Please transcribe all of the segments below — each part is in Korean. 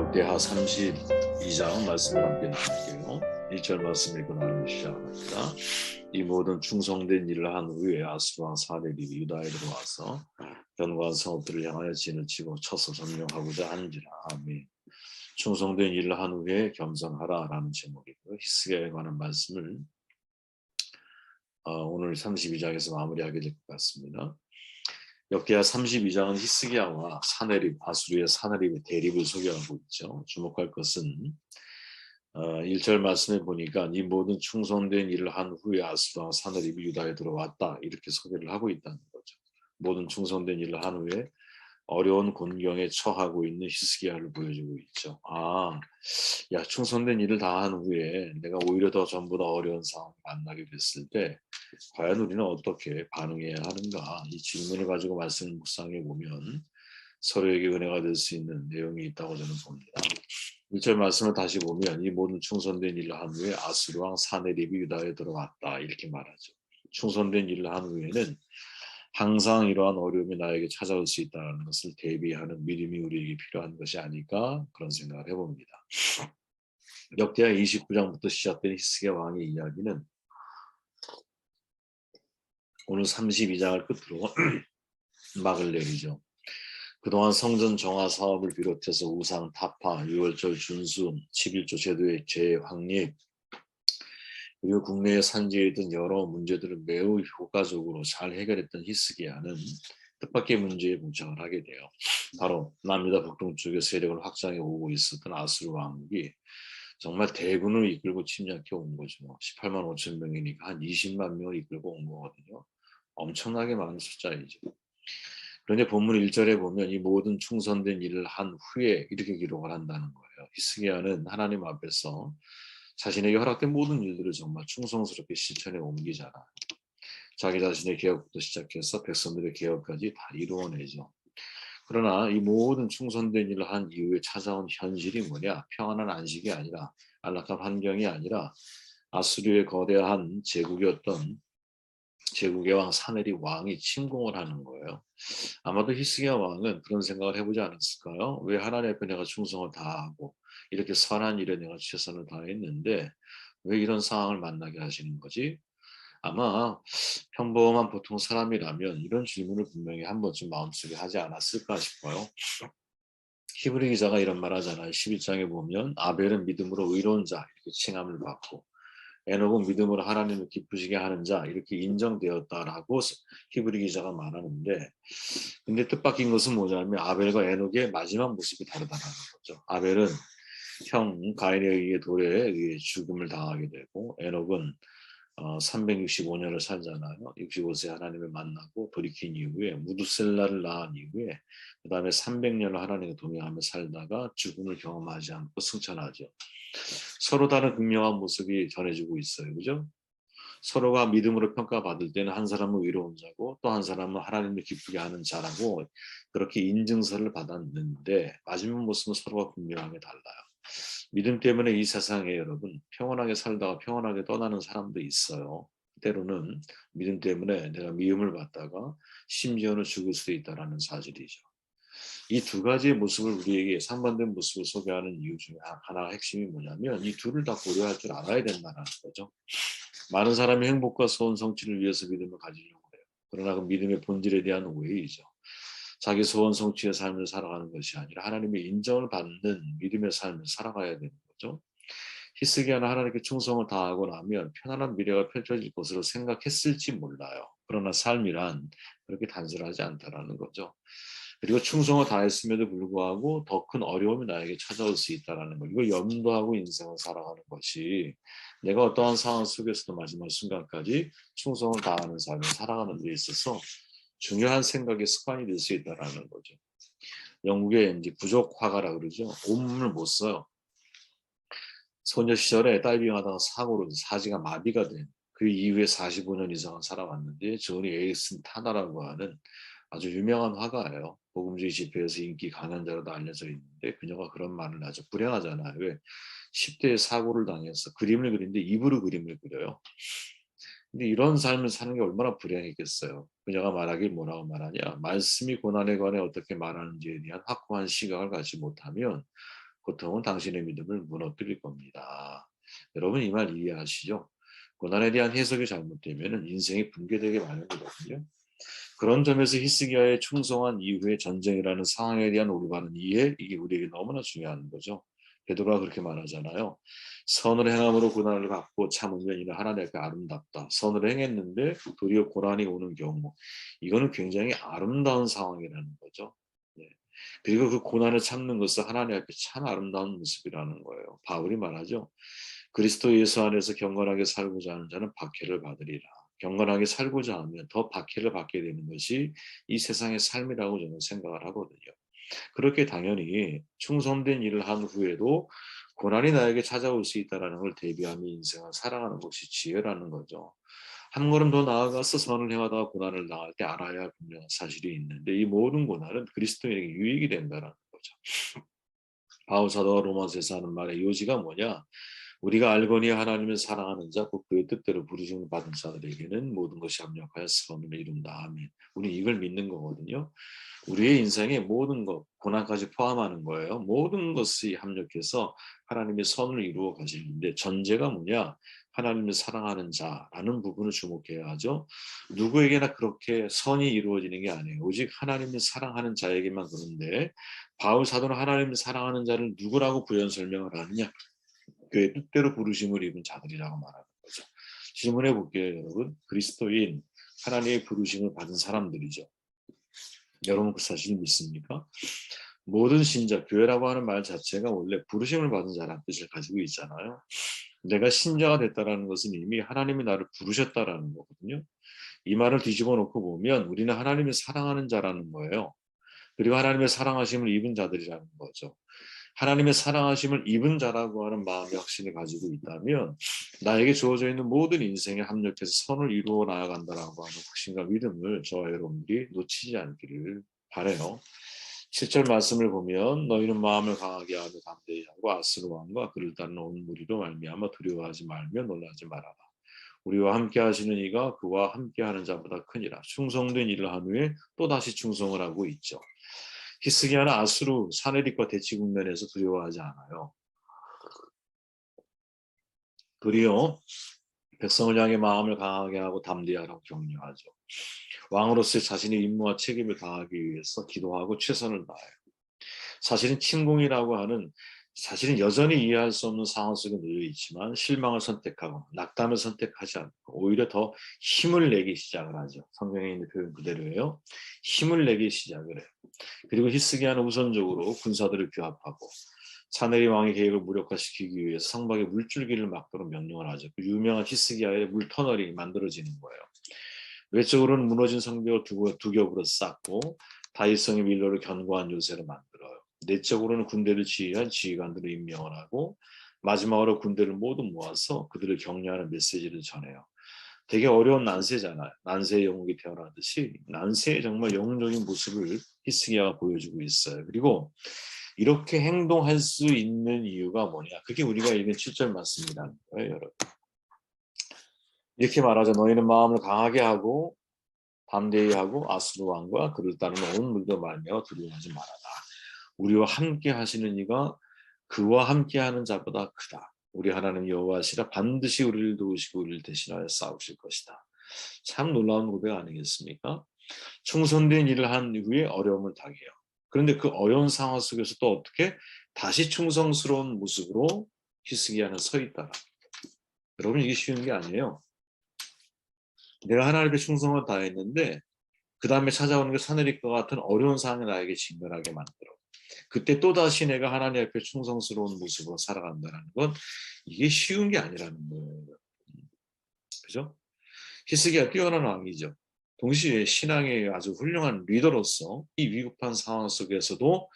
역대하 32장 말씀을 함께 나눌게요. 1절 말씀 읽고 나누기 시작합니다. 이 모든 충성된 일을 한 후에 아수르 왕 사네립이 유다에 들어와서 견고한 성읍들을 향하여 진을 치고 쳐서 점령하고자 하는지라. 아멘. 충성된 일을 한 후에 겸손하라 라는 제목이고요. 히스기야에 관한 말씀을 오늘 32장에서 마무리하게 될 것 같습니다. 역대하 32장은 히스기야와 사네립, 아수르의 사네립의 대립을 소개하고 있죠. 주목할 것은 1절 말씀에 보니까 이 모든 충성된 일을 한 후에 아수르와 사네립이 유다에 들어왔다 이렇게 소개를 하고 있다는 거죠. 모든 충성된 일을 한 후에 어려운 곤경에 처하고 있는 히스기야를 보여주고 있죠. 야, 충성된 일을 다 한 후에 내가 오히려 더 전보다 어려운 상황을 만나게 됐을 때 과연 우리는 어떻게 반응해야 하는가? 이 질문을 가지고 말씀을 묵상해 보면 서로에게 은혜가 될 수 있는 내용이 있다고 저는 봅니다. 1절 말씀을 다시 보면 이 모든 충성된 일을 한 후에 아수르 왕 사네립이 유다에 들어왔다 이렇게 말하죠. 충성된 일을 한 후에는 항상 이러한 어려움이 나에게 찾아올 수 있다는 것을 대비하는 믿음이 우리에게 필요한 것이 아닐까 그런 생각을 해봅니다. 역대하 29장부터 시작된 히스기야 왕의 이야기는 오늘 32장을 끝으로 막을 내리죠. 그동안 성전 정화 사업을 비롯해서 우상 타파, 유월절 준수, 11조 제도의 재확립, 그리고 국내에 산지에 있던 여러 문제들을 매우 효과적으로 잘 해결했던 히스기야는 뜻밖의 문제에 봉착을 하게 돼요. 바로 남유다 북동쪽의 세력을 확장해 오고 있었던 아수르 왕국이 정말 대군을 이끌고 침략해 온 거죠. 18만 5천 명이니까 한 20만 명을 이끌고 온 거거든요. 엄청나게 많은 숫자이죠. 그런데 본문 1절에 보면 이 모든 충성된 일을 한 후에 이렇게 기록을 한다는 거예요. 히스기야는 하나님 앞에서 자신에게 허락된 모든 일들을 정말 충성스럽게 실천해 옮기잖아. 자기 자신의 개혁부터 시작해서 백성들의 개혁까지 다 이루어내죠. 그러나 이 모든 충성된 일을 한 이후에 찾아온 현실이 뭐냐? 평안한 안식이 아니라 안락한 환경이 아니라 아수르의 거대한 제국의 왕 사네립 왕이 침공을 하는 거예요. 아마도 히스기야 왕은 그런 생각을 해보지 않았을까요? 왜 하나님 앞에 내가 충성을 다하고 이렇게 선한 일에 내가 최선을 다했는데 왜 이런 상황을 만나게 하시는 거지? 아마 평범한 보통 사람이라면 이런 질문을 분명히 한 번쯤 마음속에 하지 않았을까 싶어요. 히브리 기자가 이런 말 하잖아요. 11장에 보면 아벨은 믿음으로 의로운 자 이렇게 칭함을 받고 에녹은 믿음으로 하나님을 기쁘시게 하는 자 이렇게 인정되었다라고 히브리 기자가 말하는데 근데 뜻밖인 것은 뭐냐면 아벨과 에녹의 마지막 모습이 다르다는 거죠. 아벨은 형 가인에 의해 돌에 의해 죽음을 당하게 되고 에녹은 365년을 살잖아요. 65세 하나님을 만나고 돌이킨 이후에 무두셀라를 낳은 이후에 그 다음에 300년을 하나님과 동행하며 살다가 죽음을 경험하지 않고 승천하죠. 서로 다른 극명한 모습이 전해지고 있어요. 그죠? 서로가 믿음으로 평가받을 때는 한 사람은 의로운 자고 또 한 사람은 하나님을 기쁘게 하는 자라고 그렇게 인증서를 받았는데 마지막 모습은 서로가 분명하게 달라요. 믿음 때문에 이 세상에 여러분 평온하게 살다가 평온하게 떠나는 사람도 있어요. 때로는 믿음 때문에 내가 미움을 받다가 심지어는 죽을 수도 있다는 사실이죠. 이 두 가지의 모습을 우리에게 상반된 모습을 소개하는 이유 중에 하나가 핵심이 뭐냐면 이 둘을 다 고려할 줄 알아야 된다는 거죠. 많은 사람이 행복과 소원 성취를 위해서 믿음을 가지려고 해요. 그러나 그 믿음의 본질에 대한 오해이죠. 자기 소원 성취의 삶을 살아가는 것이 아니라 하나님의 인정을 받는 믿음의 삶을 살아가야 되는 거죠. 히스기야는 하나님께 충성을 다하고 나면 편안한 미래가 펼쳐질 것으로 생각했을지 몰라요. 그러나 삶이란 그렇게 단순하지 않다라는 거죠. 그리고 충성을 다했음에도 불구하고 더 큰 어려움이 나에게 찾아올 수 있다는 거. 이걸 염두하고 인생을 살아가는 것이 내가 어떠한 상황 속에서도 마지막 순간까지 충성을 다하는 삶을 살아가는 데 있어서 중요한 생각의 습관이 될 수 있다는 거죠. 영국의 이제 부족 화가라 그러죠. 온문을 못 써요. 소녀 시절에 다이빙하다가 사고로 사지가 마비가 된 그 이후에 45년 이상을 살아왔는데 조니 에릭슨 타나라고 하는 아주 유명한 화가예요. 복음주의 집회에서 인기 강한 자로도 알려져 있는데 그녀가 그런 말을 하죠. 불행하잖아요. 왜? 10대에 사고를 당해서 그림을 그리는데 입으로 그림을 그려요. 근데 이런 삶을 사는 게 얼마나 불행했겠어요. 그녀가 말하길 뭐라고 말하냐. 말씀이 고난에 관해 어떻게 말하는지에 대한 확고한 시각을 갖지 못하면 고통은 당신의 믿음을 무너뜨릴 겁니다. 여러분 이 말 이해하시죠? 고난에 대한 해석이 잘못되면 인생이 붕괴되게 마련이거든요. 그런 점에서 히스기야의 충성한 이후의 전쟁이라는 상황에 대한 올바른 이해, 이게 우리에게 너무나 중요한 거죠. 베드로가 그렇게 말하잖아요. 선을 행함으로 고난을 받고 참으면 이는 하나님 앞에 아름답다. 선을 행했는데 도리어 고난이 오는 경우, 이거는 굉장히 아름다운 상황이라는 거죠. 네. 그리고 그 고난을 참는 것은 하나님 앞에 참 아름다운 모습이라는 거예요. 바울이 말하죠. 그리스도 예수 안에서 경건하게 살고자 하는 자는 박해를 받으리라. 경건하게 살고자 하면 더 박해를 받게 되는 것이 이 세상의 삶이라고 저는 생각을 하거든요. 그렇게 당연히 충성된 일을 한 후에도 고난이 나에게 찾아올 수 있다는 걸 대비하며 인생을 살아가는 것이 지혜라는 거죠. 한 걸음 더 나아가서 선을 행하다가 고난을 당할 때 알아야 할 분명한 사실이 있는데 이 모든 고난은 그리스도인에게 유익이 된다는 거죠. 바울 사도가 로마서에서 하는 말의 요지가 뭐냐? 우리가 알거니 하나님을 사랑하는 자, 곧 그의 뜻대로 부르심을 받은 자들에게는 모든 것이 합력하여 선을 이룬다. 아멘. 우리 이걸 믿는 거거든요. 우리의 인생의 모든 것, 고난까지 포함하는 거예요. 모든 것이 합력해서 하나님의 선을 이루어 가시는데 전제가 뭐냐? 하나님을 사랑하는 자라는 부분을 주목해야 하죠. 누구에게나 그렇게 선이 이루어지는 게 아니에요. 오직 하나님을 사랑하는 자에게만 그런데 바울 사도는 하나님을 사랑하는 자를 누구라고 부연 설명을 하느냐? 그의 뜻대로 부르심을 입은 자들이라고 말하는 거죠. 질문해 볼게요, 여러분. 그리스도인 하나님의 부르심을 받은 사람들이죠. 여러분 그 사실 믿습니까? 모든 신자, 교회라고 하는 말 자체가 원래 부르심을 받은 자라는 뜻을 가지고 있잖아요. 내가 신자가 됐다라는 것은 이미 하나님이 나를 부르셨다라는 거거든요. 이 말을 뒤집어 놓고 보면 우리는 하나님을 사랑하는 자라는 거예요. 그리고 하나님의 사랑하심을 입은 자들이라는 거죠. 하나님의 사랑하심을 입은 자라고 하는 마음의 확신을 가지고 있다면 나에게 주어져 있는 모든 인생에 합력해서 선을 이루어 나아간다라고 하는 확신과 믿음을 저와 여러분들이 놓치지 않기를 바라요. 7절 말씀을 보면 너희는 마음을 강하게 하며 담대히 하고 아스로 왕과 그를 따르는 온 무리로 말미암아 두려워하지 말며 놀라지 말아라. 우리와 함께 하시는 이가 그와 함께 하는 자보다 크니라. 충성된 일을 한 후에 또다시 충성을 하고 있죠. 히스기야는 아수르 사내립과 대치 국면에서 두려워하지 않아요. 도리어 백성을 향해 마음을 강하게 하고 담대하라고 격려하죠. 왕으로서의 자신의 임무와 책임을 다하기 위해서 기도하고 최선을 다해요. 사실은 침공이라고 하는 사실은 여전히 이해할 수 없는 상황 속에 놓여 있지만 실망을 선택하고 낙담을 선택하지 않고 오히려 더 힘을 내기 시작을 하죠. 성경에 있는 표현 그대로예요. 힘을 내기 시작을 해요. 그리고 히스기야는 우선적으로 군사들을 규합하고 사내리 왕의 계획을 무력화시키기 위해서 성곽에 물줄기를 막도록 명령을 하죠. 그 유명한 히스기야의 물 터널이 만들어지는 거예요. 외적으로는 무너진 성벽을 두 겹으로 쌓고 다윗성의 밀로를 견고한 요새를 만들어요. 내적으로는 군대를 지휘한 지휘관들을 임명을 하고 마지막으로 군대를 모두 모아서 그들을 격려하는 메시지를 전해요. 되게 어려운 난세잖아요. 난세의 영웅이 태어나듯이 난세의 정말 영웅적인 모습을 히스기야가 보여주고 있어요. 그리고 이렇게 행동할 수 있는 이유가 뭐냐? 그게 우리가 읽은 7절 말씀이라는 거예요, 여러분. 이렇게 말하죠. 너희는 마음을 강하게 하고 담대히 하고 아수르 왕과 그를 따르는 온 물도 말며 두려워하지 말아라. 우리와 함께 하시는 이가 그와 함께 하는 자보다 크다. 우리 하나님 여호와시라 반드시 우리를 도우시고 우리를 대신하여 싸우실 것이다. 참 놀라운 고백 아니겠습니까? 충성된 일을 한 이후에 어려움을 당해요. 그런데 그 어려운 상황 속에서 또 어떻게 다시 충성스러운 모습으로 히스기야는 서 있다. 여러분 이게 쉬운 게 아니에요. 내가 하나님의 충성을 다했는데 그 다음에 찾아오는 게 사내립과 같은 어려운 상황을 나에게 직면하게 만들어. 그때 또다시 내가 하나님 앞에 충성스러운 모습으로 살아간다는 건 이게 쉬운 게 아니라는 거예요. 그죠? 히스기야 뛰어난 왕이죠. 동시에 신앙의 아주 훌륭한 리더로서 이 위급한 상황 속에서도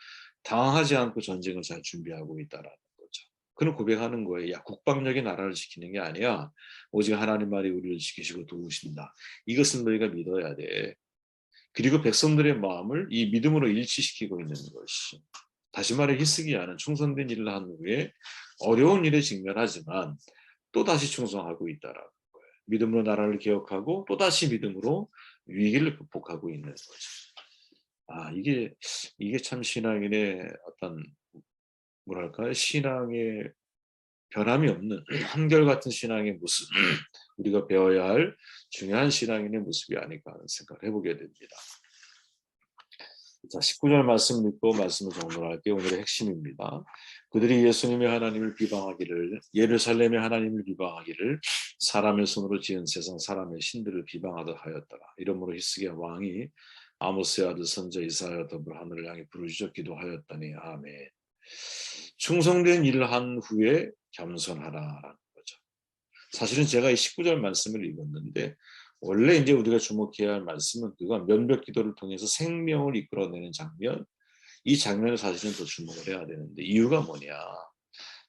당황하지 않고 전쟁을 잘 준비하고 있다라는 거죠. 그는 고백하는 거예요. 야, 국방력이 나라를 지키는 게 아니야. 오직 하나님만이 우리를 지키시고 도우신다. 이것은 너희가 믿어야 돼. 그리고 백성들의 마음을 이 믿음으로 일치시키고 있는 것이. 다시 말해 히스기야는 충성된 일을 한 후에 어려운 일에 직면하지만 또다시 충성하고 있다라고. 믿음으로 나라를 개혁하고 또다시 믿음으로 위기를 극복하고 있는 거죠. 아, 이게 참 신앙인의 어떤 뭐랄까요? 신앙의 변함이 없는 한결같은 신앙의 모습, 우리가 배워야 할 중요한 신앙인의 모습이 아닐까 하는 생각을 해보게 됩니다. 자, 19절 말씀 읽고 말씀을 정돈할게요. 오늘의 핵심입니다. 그들이 예수님의 하나님을 비방하기를, 예루살렘의 하나님을 비방하기를, 사람의 손으로 지은 세상 사람의 신들을 비방하듯 하였더라. 이러므로 히스기야 왕이 아모스의 아들 선자 이사야와 더불어 하늘을 향해 부르짖어 기도하였더니 아멘. 충성된 일을 한 후에 겸손하라라는 거죠. 사실은 제가 이 19절 말씀을 읽었는데 원래 이제 우리가 주목해야 할 말씀은 그가 면벽 기도를 통해서 생명을 이끌어내는 장면, 이 장면을 사실은 더 주목을 해야 되는데 이유가 뭐냐?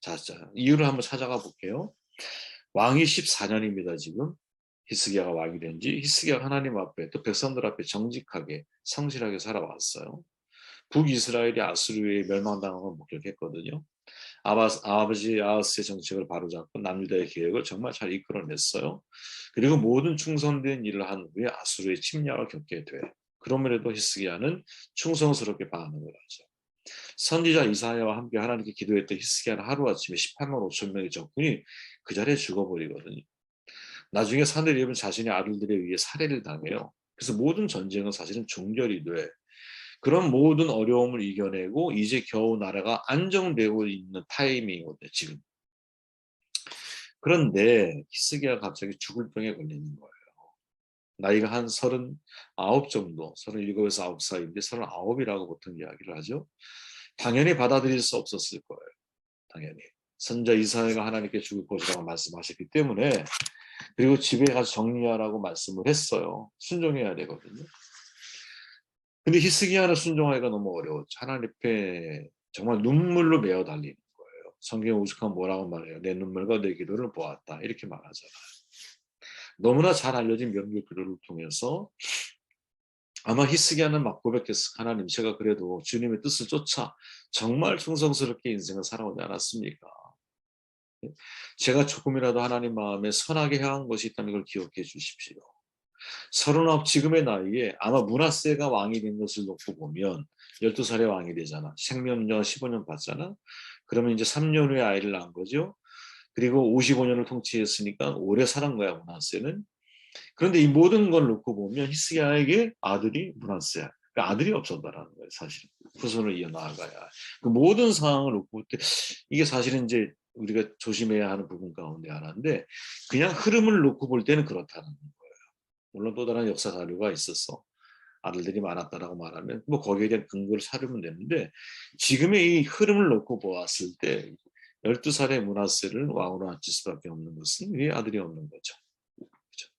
자, 이유를 한번 찾아가 볼게요. 왕이 14년입니다. 지금 히스기야가 왕이 된 지. 히스기야가 하나님 앞에 또 백성들 앞에 정직하게 성실하게 살아왔어요. 북이스라엘이 아수르에 멸망당한 걸 목격했거든요. 아버지 아하스의 정책을 바로잡고 남유다의 계획을 정말 잘 이끌어냈어요. 그리고 모든 충성된 일을 한 후에 아수르의 침략을 겪게 돼. 그럼에도 히스기야는 충성스럽게 반응을 하죠. 선지자 이사야와 함께 하나님께 기도했던 히스기야는 하루아침에 18만 5천 명의 적군이 그 자리에 죽어버리거든요. 나중에 사내립은 자신의 아들들에 의해 살해를 당해요. 그래서 모든 전쟁은 사실은 종결이 돼. 그런 모든 어려움을 이겨내고 이제 겨우 나라가 안정되고 있는 타이밍이거든요. 지금. 그런데 히스기야가 갑자기 죽을 병에 걸리는 거예요. 나이가 한 39 정도, 37에서 9 사이인데 39이라고 보통 이야기를 하죠. 당연히 받아들일 수 없었을 거예요. 당연히. 선자 이사야가 하나님께 죽을 것이라고 말씀하셨기 때문에 그리고 집에 가서 정리하라고 말씀을 했어요. 순종해야 되거든요. 근데 히스기야는 순종하기가 너무 어려웠죠. 하나님 앞에 정말 눈물로 메어 달리는 거예요. 성경에 오죽하면 뭐라고 말해요. 내 눈물과 내 기도를 보았다. 이렇게 말하잖아요. 너무나 잘 알려진 명절 기도를 통해서 아마 히스기야는 막 고백했을 하나님 제가 그래도 주님의 뜻을 쫓아 정말 충성스럽게 인생을 살아오지 않았습니까? 제가 조금이라도 하나님 마음에 선하게 향한 것이 있다는 걸 기억해 주십시오. 39 지금의 나이에 아마 므낫세가 왕이 된 것을 놓고 보면 12살에 왕이 되잖아. 생명년 15년 받잖아. 그러면 이제 3년 후에 아이를 낳은 거죠. 그리고 55년을 통치했으니까 오래 살은 거야 므낫세는. 그런데 이 모든 걸 놓고 보면 히스기야에게 아들이 므낫세야. 그러니까 아들이 없었다라는 거예요. 사실은 후손을 이어나가야. 그 모든 상황을 놓고 볼 때 이게 사실은 이제 우리가 조심해야 하는 부분 가운데 하나인데 그냥 흐름을 놓고 볼 때는 그렇다는 거예요. 물론 또 다른 역사 자료가 있었어. 아들들이 많았다라고 말하면 뭐 거기에 대한 근거를 찾으면 되는데 지금의 이 흐름을 놓고 보았을 때 12살의 므낫세를 왕으로 앉힐 수밖에 없는 것은 왜 아들이 없는 거죠. 그렇죠?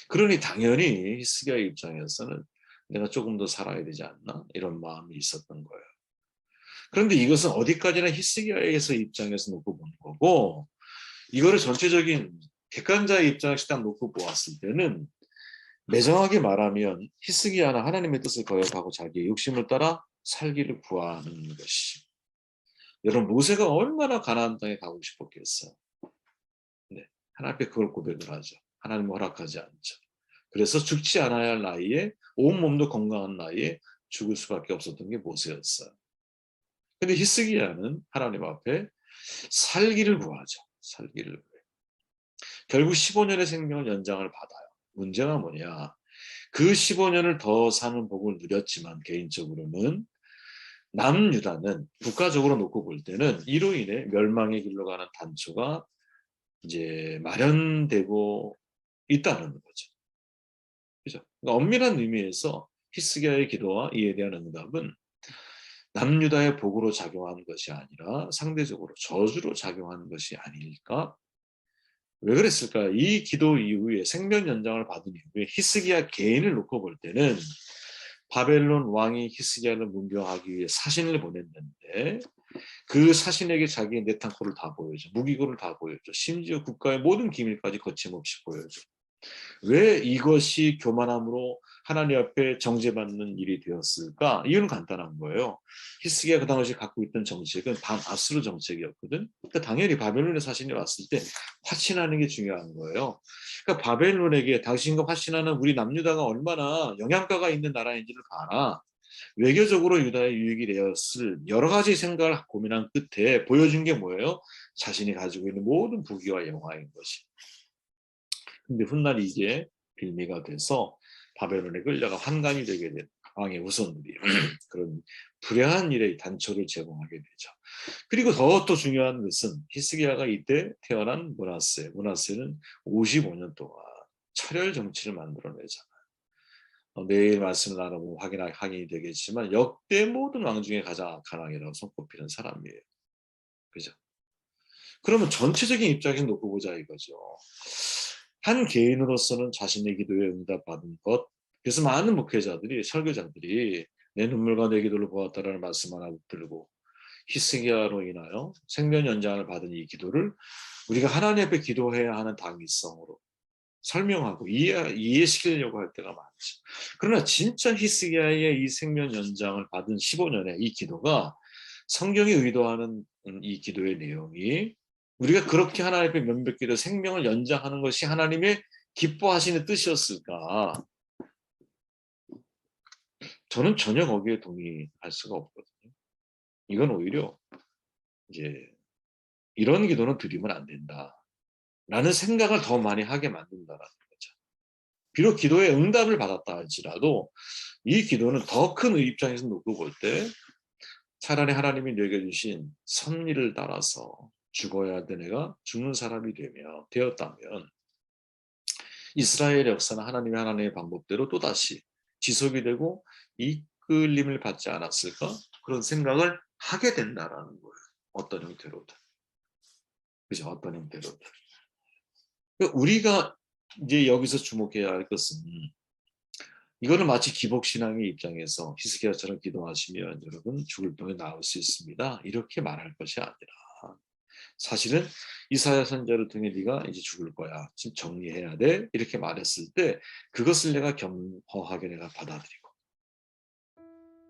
그러니 당연히 히스기야의 입장에서는 내가 조금 더 살아야 되지 않나 이런 마음이 있었던 거예요. 그런데 이것은 어디까지나 히스기야에서 입장에서 놓고 보는 거고 이거를 전체적인 객관자의 입장에서 딱 놓고 보았을 때는 매정하게 말하면 히스기야는 하나님의 뜻을 거역하고 자기의 욕심을 따라 살기를 구하는 것이. 여러분 모세가 얼마나 가나안 땅에 가고 싶었겠어요. 네, 하나님 앞에 그걸 고백을 하죠. 하나님 허락하지 않죠. 그래서 죽지 않아야 할 나이에 온몸도 건강한 나이에 죽을 수밖에 없었던 게 모세였어요. 근데 히스기야는 하나님 앞에 살기를 구하죠. 살기를 구해요. 결국 15년의 생명을 연장을 받아요. 문제가 뭐냐. 그 15년을 더 사는 복을 누렸지만 개인적으로는 남유다는 국가적으로 놓고 볼 때는 이로 인해 멸망의 길로 가는 단초가 이제 마련되고 있다는 거죠. 그죠? 그러니까 엄밀한 의미에서 히스기야의 기도와 이에 대한 응답은 남유다의 복으로 작용하는 것이 아니라 상대적으로 저주로 작용하는 것이 아닐까? 왜 그랬을까요? 이 기도 이후에 생명 연장을 받은 이후에 히스기야 개인을 놓고 볼 때는 바벨론 왕이 히스기야를 문병하기 위해 사신을 보냈는데 그 사신에게 자기의 내탄코를 다 보여줘. 무기고를 다 보여줘. 심지어 국가의 모든 기밀까지 거침없이 보여줘. 왜 이것이 교만함으로 하나님 앞에 정죄받는 일이 되었을까? 이유는 간단한 거예요. 히스기야 그 당시 갖고 있던 정책은 반아수르 정책이었거든. 그러니까 당연히 바벨론의 사신이 왔을 때 화친하는 게 중요한 거예요. 그러니까 바벨론에게 당신과 화친하는 우리 남유다가 얼마나 영향가가 있는 나라인지를 봐라. 외교적으로 유다의 유익이 되었을 여러 가지 생각을 고민한 끝에 보여준 게 뭐예요? 자신이 가지고 있는 모든 부귀와 영화인 것이. 근데 훗날 이게 빌미가 돼서 바벨론에 끌려가 환관이 되게 된 왕의 후손들이 그런 불행한 일의 단초를 제공하게 되죠. 그리고 더 중요한 것은 히스기야가 이때 태어난 문하세는 55년 동안 차별 정치를 만들어내잖아요. 내일 말씀을 나눠보면 확인이 되겠지만 역대 모든 왕 중에 가장 악한 왕이라고 손꼽히는 사람이에요. 그죠? 그러면 전체적인 입장에서 놓고 보자 이거죠. 한 개인으로서는 자신의 기도에 응답받은 것. 그래서 많은 목회자들이 설교자들이 내 눈물과 내 기도를 보았다라는 말씀 하나 들고 히스기야로 인하여 생명 연장을 받은 이 기도를 우리가 하나님 앞에 기도해야 하는 당위성으로 설명하고 이해시키려고 할 때가 많죠. 그러나 진짜 히스기야의 이 생명 연장을 받은 15년의 이 기도가 성경이 의도하는 이 기도의 내용이 우리가 그렇게 하나님 앞에 면벽기도 생명을 연장하는 것이 하나님의 기뻐하시는 뜻이었을까? 저는 전혀 거기에 동의할 수가 없거든요. 이건 오히려 이제 이런 기도는 드리면 안 된다. 라는 생각을 더 많이 하게 만든다라는 거죠. 비록 기도에 응답을 받았다 할지라도 이 기도는 더 큰 입장에서 놓고 볼 때 차라리 하나님이 내게 주신 섭리를 따라서 죽어야 될 애가 죽는 사람이 되었다면 이스라엘의 역사는 하나님의 방법대로 또다시 지속이 되고 이끌림을 받지 않았을까? 그런 생각을 하게 된다라는 거예요. 어떤 형태로든. 그죠? 어떤 형태로든. 우리가 이제 여기서 주목해야 할 것은 이거는 마치 기복신앙의 입장에서 히스기야처럼 기도하시면 여러분 죽을 병에 나을 수 있습니다. 이렇게 말할 것이 아니라 사실은 이사야 선지자를 통해 네가 이제 죽을 거야. 지금 정리해야 돼. 이렇게 말했을 때 그것을 내가 겸허하게 내가 받아들이고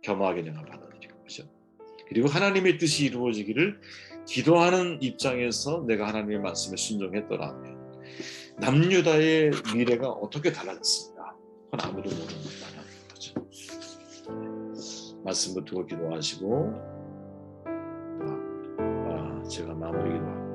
겸허하게 내가 받아들이고 그죠? 그리고 하나님의 뜻이 이루어지기를 기도하는 입장에서 내가 하나님의 말씀에 순종했더라면 남유다의 미래가 어떻게 달라졌습니까? 그건 아무도 모르는 거죠. 말씀 붙들고 기도하시고 제가 마무리 기도하고